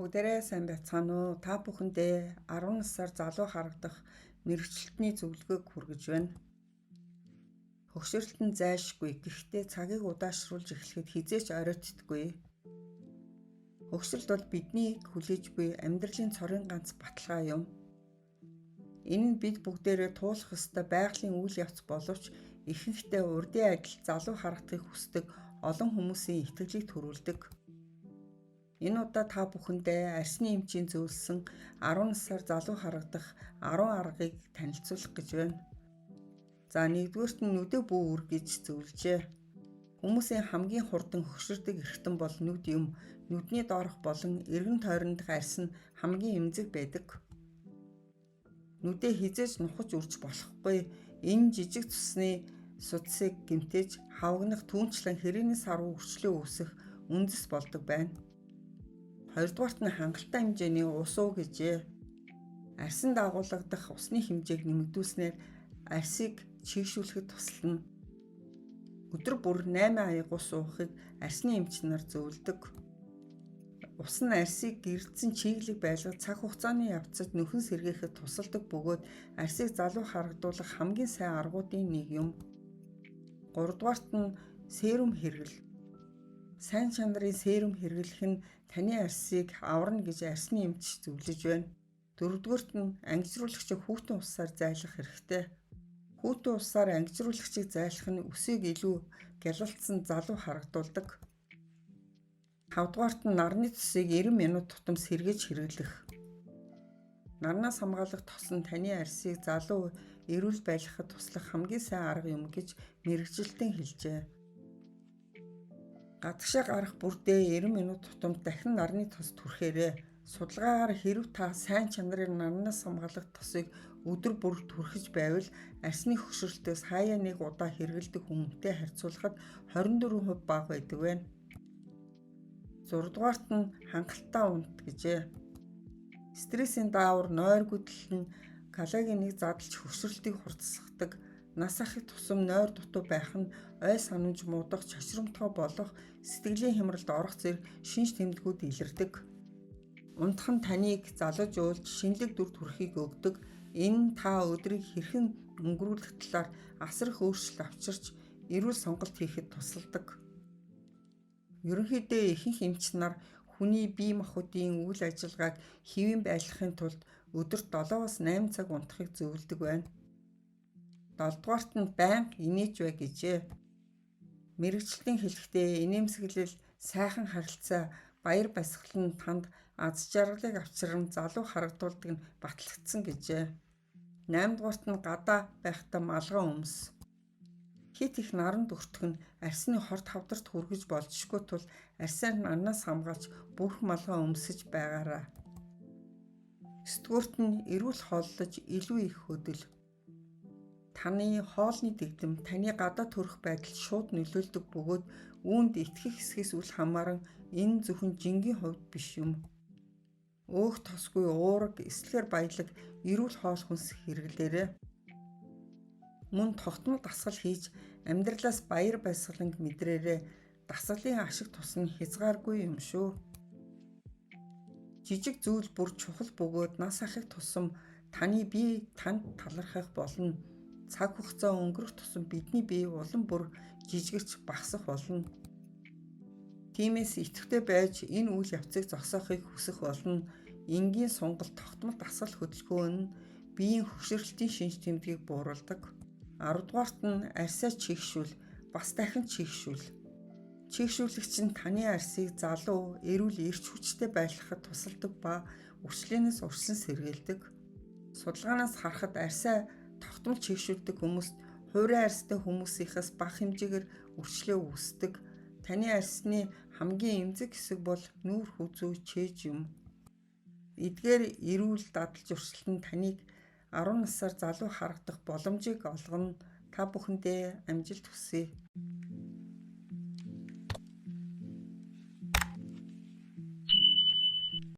Бүгдээрээ сайн байцгаана уу? Та бүхэндээ 10 насаар залуу харагдах мэрэгчлэлтний зөвлөгөөг хүргэж байна. Хөгшөрлөлт нь зайлшгүй, гэхдээ цагийг удаашруулж эхлэхэд хизээч оройтдаггүй. Хөгшрөлт бол биднийг хүлээж буй амьдралын цорын ганц баталгаа юм. Энэ нь бид бүгдээрээ туулах ёстой байгалийн үйл явц боловч ихэнхдээ урдын адил залуу харагдахыг хүсдэг олон хүмүүсийн итгэлийг төрүүлдэг. Энэ удаа та бүхэндээ арсны эмчийн зөвлөсөн 10 насаар залуу харагдах 10 аргыг танилцуулах гэж байна. За нэгдүгüүрт нь нүдэ бүү үр гэж зөвлөжээ. Хүмүүсийн хамгийн хурдан хөгшөрдөг эрхтэн бол нүд юм. Нүдний доорх болон эргэн тойрондох арс нь хамгийн эмзэг байдаг. Нүдэ хизээж нухаж үрж болохгүй. Энэ жижиг цусны судсыг гэмтэж хавгнах түүнчлэн хэрийн сарвуу өрчлөө үүсэх үндэс болдог байна. Хоёрдугаарт нь хангалттай хэмжээний ус уу гэжээ. Арсанд агуулгадах усны хэмжээг нэмэгдүүлснээр арсыг чийгшүүлэхэд тусална. Өдөр бүр 8 аяг ус уухыг арсны эмч нар зөвлөдөг. Ус нь арсыг гэрдсэн чийглэг байлгаж цаг хугацааны явцад нөхөн сэргээхэд тусалдаг бөгөөд арсыг залуу харагдуулах хамгийн сайн аргуудын нэг юм. Гуравдугаарт нь серум хэрэглэл. Сайн чанарын серум хэрэглэх нь таны арсыг аварна гэж арсны эмч зөвлөж байна. Дөрөвдүгüүрт нь ангижруулагчийг хүүтэн усаар зайлах хэрэгтэй. Хүүтэн усаар ангижруулагчийг зайлах нь өсийг илүү гялалтсан залуу харагдуулдаг. Тавдугаарт нь нарны цусыг 90 минут тутам сэргээж хэрэглэх. Нарнаас хамгаалах тос нь таны арсыг залуу эрүүл байлгахад туслах хамгийн сайн арга юм гэж мэрэгжилтэн хэлжээ. Гадагшаа гарах бүрдээ 90 минут тутамд дахин нарны тос түрхээрээ. Судалгаагаар хэрэв та сайн чанарын нарнаас хамгаалах тосыг өдөр бүр түрхэж байвал арсны хөгшрөлтөөс хаяа нэг удаа хэрэглэдэг хүнтэй харьцуулахад 24% бага байдаг байна. 6-дугаарт нь хангалттай унт гэжээ. Стрессийн даавар, нойр гүдэл нь коллагеныг задлж хөгшрөлтийг хурдсахдаг. Нас ахих тусам нойр дутуу байх нь ой санамж муудах, чочромтгой болох, сэтгэлийн хямралд орох зэрэг шинж тэмдгүүд илэрдэг. Унтах нь таныг залууж уйлж шинэлэг дүр төрхийг өгдөг. Энэ нь та өдрийг хэрхэн өнгөрүүлэх талаар асар их өөрчлөлт авчирч эрүүл сонголт хийхэд тусалдаг. Ерөнхийдөө ихэнх эмч нар хүний бие махбодын үйл ажиллагааг хэвэн байлгахын тулд өдөрт 7-8 цаг унтахыг зөвлөдөг байна. 7-дугаарт нь байнга инээж бай гэжээ. Мэргэжилтийн хэлэхдээ инээмсэглэл, сайхан харилцаа, баяр баясгал нь танд аз жаргалыг авчран залуу харагдуулдаг нь батлагдсан гэжээ. 8-дугаарт нь гадаа байхдаа малгай өмс. Хит их наранд өртөх нь арсны хорт хавдарт хүргэж болзошгүй тул арсаар нарнаас хамгаалж бүх малгай өмсөж байгаарай. 9-дугаарт нь эрүүл хооллож илүү их хөдөл. Таны хоолны дэгдэм таны гадаа төрөх байдалд шууд нөлөөлдөг бөгөөд үүнд итгэх хэсгээс үл хамааран энэ зөвхөн жингийн хувьд биш юм. Өөх тосгүй уураг, эслэгээр баялаг эрүүл хоол хүнс хэрэглээрэй. Мөн тогтмол дасгал хийж амьдралаас баяр баясгаланг мэдрээрэй. Дасгалын ашиг тус нь хязгааргүй юм шүү. Жижиг зүйл бүр чухал бөгөөд нас ахих тусам таны бие танд талархах болно. Цаг хугацаа өнгөрөх тусам бидний бие улам бүр жижигэрч багасах болно. Тиймээс идэвхтэй байж энэ үйл явцыг зогсоохыг хүсэх болно. Энгийн сонголт тогтмол дасгал хөдөлгөөн нь биеийн хөгшрөлтийн шинж тэмдгийг бууруулдаг. 10-дугаарт нь арсаа чийгшүүл, бас дахин чийгшүүл. Чийгшүүлэгч нь таны арсыг залуу, эрүүл эрч хүчтэй байлгахад тусалдаг ба өвчлөнөөс урьдчилан сэргийлдэг. Судалгаанаас харахад арсаа тогтмол чийгшүүлдэг хүмүүст хуурай арстай хүмүүсийнхээс бага хэмжээгээр өвчлөө үүсдэг. Таны арсны хамгийн эмзэг хэсэг бол нүүр хүзүү чээж юм. Эдгээр эрүүл дадал зуршилт нь таныг 10 насаар залуу харагдах боломжийг олгоно. Та бүхэндээ амжилт хүсье.